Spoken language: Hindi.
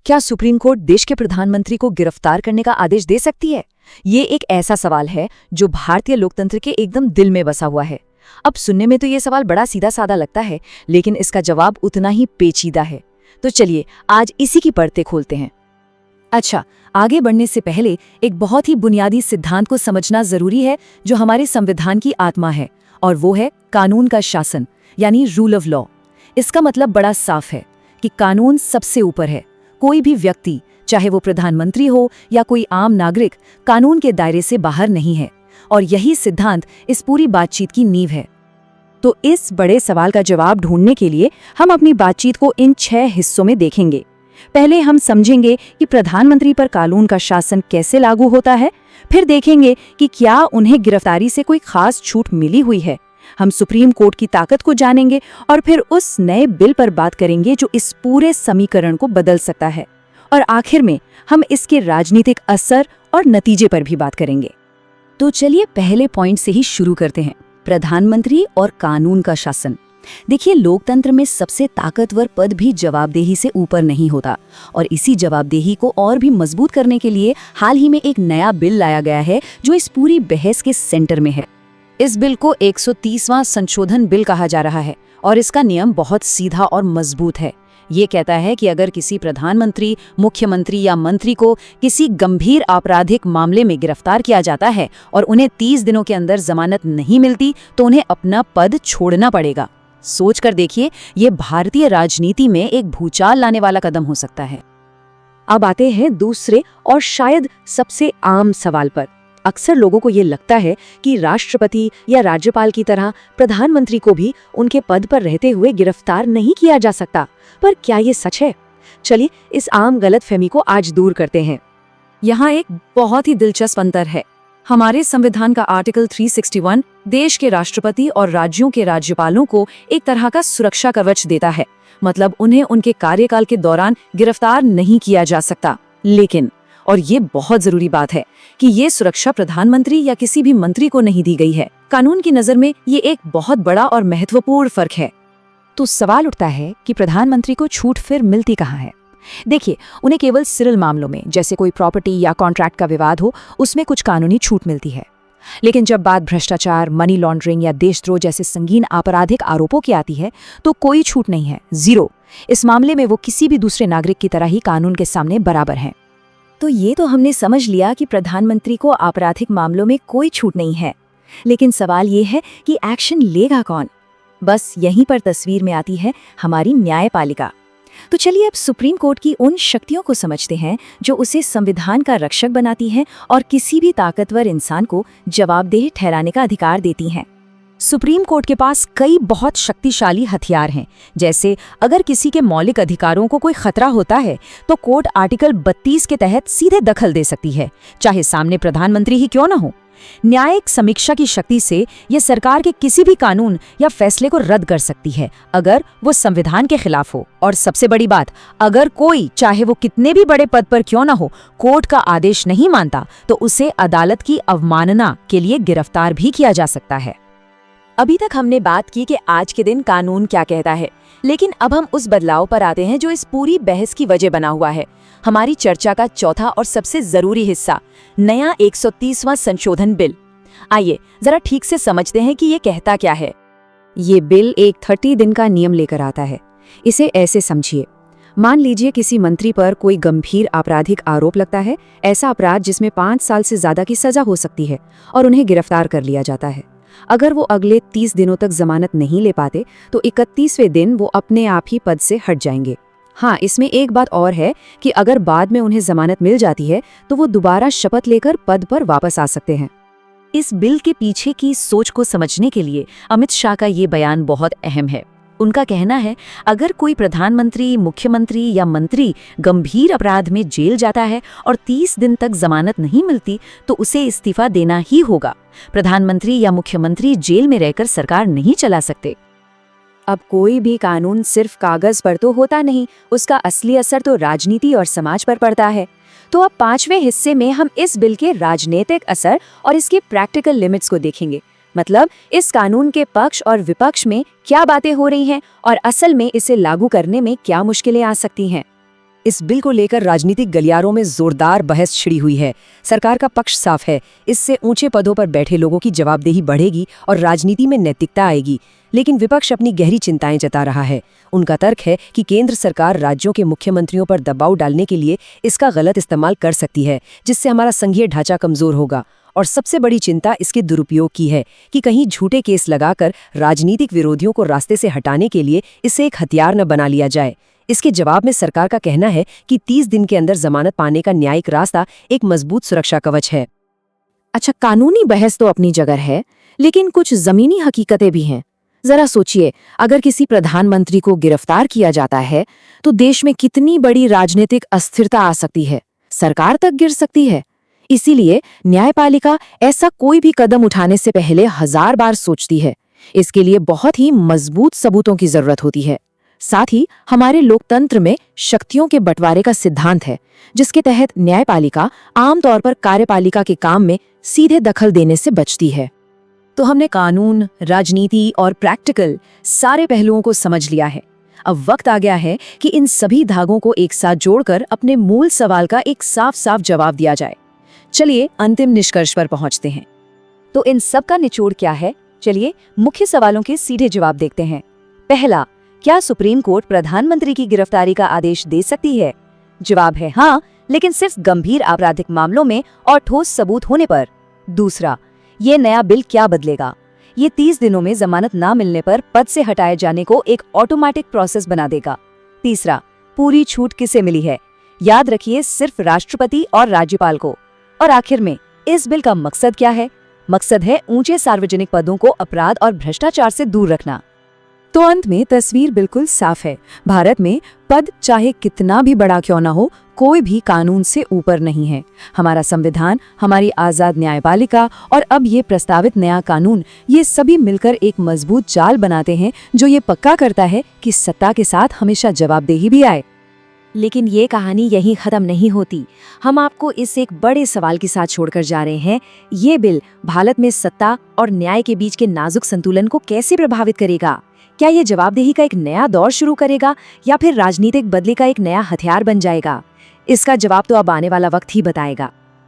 क्या सुप्रीम कोर्ट देश के प्रधानमंत्री को गिरफ्तार करने का आदेश दे सकती है? ये एक ऐसा सवाल है जो भारतीय लोकतंत्र के एकदम दिल में बसा हुआ है। अब सुनने में तो ये सवाल बड़ा सीधा साधा लगता है, लेकिन इसका जवाब उतना ही पेचीदा है। तो चलिए आज इसी की परतें खोलते हैं। अच्छा, आगे बढ़ने से पहले एक बहुत ही बुनियादी सिद्धांत को समझना जरूरी है जो हमारे संविधान की आत्मा है, और वो है कानून का शासन, यानी रूल ऑफ लॉ। इसका मतलब बड़ा साफ है कि कानून सबसे ऊपर है। कोई भी व्यक्ति, चाहे वो प्रधानमंत्री हो या कोई आम नागरिक, कानून के दायरे से बाहर नहीं है, और यही सिद्धांत इस पूरी बातचीत की नींव है। तो इस बड़े सवाल का जवाब ढूंढने के लिए हम अपनी बातचीत को इन 6 हिस्सों में देखेंगे। पहले हम समझेंगे कि प्रधानमंत्री पर कानून का शासन कैसे लागू होता है, फिर देखेंगे कि क्या उन्हें गिरफ्तारी से कोई खास छूट मिली हुई है। हम सुप्रीम कोर्ट की ताकत को जानेंगे और फिर उस नए बिल पर बात करेंगे जो इस पूरे समीकरण को बदल सकता है। और आखिर में हम इसके राजनीतिक असर और नतीजे पर भी बात करेंगे। तो चलिए पहले पॉइंट से ही शुरू करते हैं, प्रधानमंत्री और कानून का शासन। देखिए, लोकतंत्र में सबसे ताकतवर पद भी जवाबदेही से ऊपर नहीं होता, और इसी जवाबदेही को और भी मजबूत करने के लिए हाल ही में एक नया बिल लाया गया है जो इस पूरी बहस के सेंटर में है। इस बिल को 130वां संशोधन बिल कहा जा रहा है, और इसका नियम बहुत सीधा और मजबूत है। ये कहता है कि अगर किसी प्रधानमंत्री, मुख्यमंत्री या मंत्री को किसी गंभीर आपराधिक मामले में गिरफ्तार किया जाता है और उन्हें 30 दिनों के अंदर जमानत नहीं मिलती, तो उन्हें अपना पद छोड़ना पड़ेगा। सोच कर देखिए, ये भारतीय राजनीति में एक भूचाल लाने वाला कदम हो सकता है। अब आते हैं दूसरे और शायद सबसे आम सवाल पर। अक्सर लोगों को ये लगता है कि राष्ट्रपति या राज्यपाल की तरह प्रधानमंत्री को भी उनके पद पर रहते हुए गिरफ्तार नहीं किया जा सकता, पर क्या ये सच है? चलिए इस आम गलतफहमी को आज दूर करते हैं। यहाँ एक बहुत ही दिलचस्प अंतर है। हमारे संविधान का आर्टिकल 361 देश के राष्ट्रपति और राज्यों के राज्यपालों को एक तरह का सुरक्षा कवच देता है, मतलब उन्हें उनके कार्यकाल के दौरान गिरफ्तार नहीं किया जा सकता। लेकिन, और ये बहुत जरूरी बात है, कि ये सुरक्षा प्रधानमंत्री या किसी भी मंत्री को नहीं दी गई है। कानून की नजर में ये एक बहुत बड़ा और महत्वपूर्ण फर्क है। तो सवाल उठता है कि प्रधानमंत्री को छूट फिर मिलती कहाँ है? देखिए, उन्हें केवल सिविल मामलों में, जैसे कोई प्रॉपर्टी या कॉन्ट्रैक्ट का विवाद हो, उसमें कुछ कानूनी छूट मिलती है। लेकिन जब बात भ्रष्टाचार, मनी लॉन्ड्रिंग या देशद्रोह जैसे संगीन आपराधिक आरोपों की आती है, तो कोई छूट नहीं है, जीरो। इस मामले में वो किसी भी दूसरे नागरिक की तरह ही कानून के सामने बराबर हैं। तो ये तो हमने समझ लिया कि प्रधानमंत्री को आपराधिक मामलों में कोई छूट नहीं है, लेकिन सवाल ये है कि एक्शन लेगा कौन? बस यहीं पर तस्वीर में आती है हमारी न्यायपालिका। तो चलिए अब सुप्रीम कोर्ट की उन शक्तियों को समझते हैं जो उसे संविधान का रक्षक बनाती हैं और किसी भी ताकतवर इंसान को जवाबदेह ठहराने का अधिकार देती हैं। सुप्रीम कोर्ट के पास कई बहुत शक्तिशाली हथियार हैं। जैसे अगर किसी के मौलिक अधिकारों को कोई खतरा होता है, तो कोर्ट आर्टिकल 32 के तहत सीधे दखल दे सकती है, चाहे सामने प्रधानमंत्री ही क्यों न हो। न्यायिक समीक्षा की शक्ति से ये सरकार के किसी भी कानून या फैसले को रद्द कर सकती है अगर वो संविधान के खिलाफ हो। और सबसे बड़ी बात, अगर कोई, चाहे वो कितने भी बड़े पद पर क्यों न हो, कोर्ट का आदेश नहीं मानता, तो उसे अदालत की अवमानना के लिए गिरफ्तार भी किया जा सकता है। अभी तक हमने बात की कि आज के दिन कानून क्या कहता है, लेकिन अब हम उस बदलाव पर आते हैं जो इस पूरी बहस की वजह बना हुआ है। हमारी चर्चा का चौथा और सबसे जरूरी हिस्सा, नया 130वां संशोधन बिल। आइए जरा ठीक से समझते हैं कि ये कहता क्या है। ये बिल एक 30 दिन का नियम लेकर आता है। इसे ऐसे समझिए, मान लीजिए किसी मंत्री पर कोई गंभीर आपराधिक आरोप लगता है, ऐसा अपराध जिसमें 5 साल से ज्यादा की सजा हो सकती है, और उन्हें गिरफ्तार कर लिया जाता है। अगर वो अगले 30 दिनों तक जमानत नहीं ले पाते, तो 31वें दिन वो अपने आप ही पद से हट जाएंगे। हाँ, इसमें एक बात और है कि अगर बाद में उन्हें जमानत मिल जाती है, तो वो दोबारा शपथ लेकर पद पर वापस आ सकते हैं। इस बिल के पीछे की सोच को समझने के लिए अमित शाह का ये बयान बहुत अहम है। उनका कहना है, अगर कोई प्रधानमंत्री, मुख्यमंत्री या मंत्री गंभीर अपराध में जेल जाता है और 30 दिन तक जमानत नहीं मिलती, तो उसे इस्तीफा देना ही होगा। प्रधानमंत्री या मुख्यमंत्री जेल में रहकर सरकार नहीं चला सकते। अब कोई भी कानून सिर्फ कागज पर तो होता नहीं, उसका असली असर तो राजनीति और समाज पर पड़ता है। तो अब 5वें हिस्से में हम इस बिल के राजनीतिक असर और इसके प्रैक्टिकल लिमिट्स को देखेंगे। मतलब इस कानून के पक्ष और विपक्ष में क्या बातें हो रही हैं और असल में इसे लागू करने में क्या मुश्किलें आ सकती हैं। इस बिल को लेकर राजनीतिक गलियारों में जोरदार बहस छिड़ी हुई है। सरकार का पक्ष साफ है, इससे ऊंचे पदों पर बैठे लोगों की जवाबदेही बढ़ेगी और राजनीति में नैतिकता आएगी। लेकिन विपक्ष अपनी गहरी चिंताएं जता रहा है। उनका तर्क है कि केंद्र सरकार राज्यों के मुख्यमंत्रियों पर दबाव डालने के लिए इसका गलत इस्तेमाल कर सकती है, जिससे हमारा संघीय ढांचा कमजोर होगा। और सबसे बड़ी चिंता इसके दुरुपयोग की है कि कहीं झूठे केस लगाकर राजनीतिक विरोधियों को रास्ते से हटाने के लिए इसे एक हथियार न बना लिया जाए। इसके जवाब में सरकार का कहना है कि 30 दिन के अंदर जमानत पाने का न्यायिक रास्ता एक मजबूत सुरक्षा कवच है। अच्छा, कानूनी बहस तो अपनी जगह है, लेकिन कुछ जमीनी हकीकतें भी हैं। जरा सोचिए, अगर किसी प्रधानमंत्री को गिरफ्तार किया जाता है तो देश में कितनी बड़ी राजनीतिक अस्थिरता आ सकती है, सरकार तक गिर सकती है। इसीलिए न्यायपालिका ऐसा कोई भी कदम उठाने से पहले 1000 बार सोचती है। इसके लिए बहुत ही मजबूत सबूतों की जरूरत होती है। साथ ही हमारे लोकतंत्र में शक्तियों के बंटवारे का सिद्धांत है, जिसके तहत न्यायपालिका आमतौर पर कार्यपालिका के काम में सीधे दखल देने से बचती है। तो हमने कानून, राजनीति और प्रैक्टिकल सारे पहलुओं को समझ लिया है। अब वक्त आ गया है कि इन सभी धागों को एक साथ जोड़कर अपने मूल सवाल का एक साफ साफ जवाब दिया जाए। चलिए अंतिम निष्कर्ष पर पहुंचते हैं। तो इन सब का निचोड़ क्या है? चलिए मुख्य सवालों के सीधे जवाब देखते हैं। पहला, क्या सुप्रीम कोर्ट प्रधानमंत्री की गिरफ्तारी का आदेश दे सकती है? जवाब है हाँ, लेकिन सिर्फ गंभीर आपराधिक मामलों में और ठोस सबूत होने पर। दूसरा, ये नया बिल क्या बदलेगा? ये 30 दिनों में जमानत ना मिलने पर पद से हटाए जाने को एक ऑटोमेटिक प्रोसेस बना देगा। तीसरा, पूरी छूट किसे मिली है? याद रखिए, सिर्फ राष्ट्रपति और राज्यपाल को। और आखिर में, इस बिल का मकसद क्या है? मकसद है ऊंचे सार्वजनिक पदों को अपराध और भ्रष्टाचार से दूर रखना। तो अंत में तस्वीर बिल्कुल साफ है। भारत में पद चाहे कितना भी बड़ा क्यों ना हो, कोई भी कानून से ऊपर नहीं है। हमारा संविधान, हमारी आजाद न्यायपालिका और अब ये प्रस्तावित नया कानून, ये सभी मिलकर एक मजबूत जाल बनाते हैं जो ये पक्का करता है कि सत्ता के साथ हमेशा जवाबदेही भी आए। लेकिन ये कहानी यहीं खत्म नहीं होती। हम आपको इस एक बड़े सवाल के साथ छोड़कर जा रहे हैं। ये बिल भारत में सत्ता और न्याय के बीच के नाजुक संतुलन को कैसे प्रभावित करेगा? क्या ये जवाबदेही का एक नया दौर शुरू करेगा या फिर राजनीतिक बदली का एक नया हथियार बन जाएगा? इसका जवाब तो अब आने वाला वक्त ही बताएगा।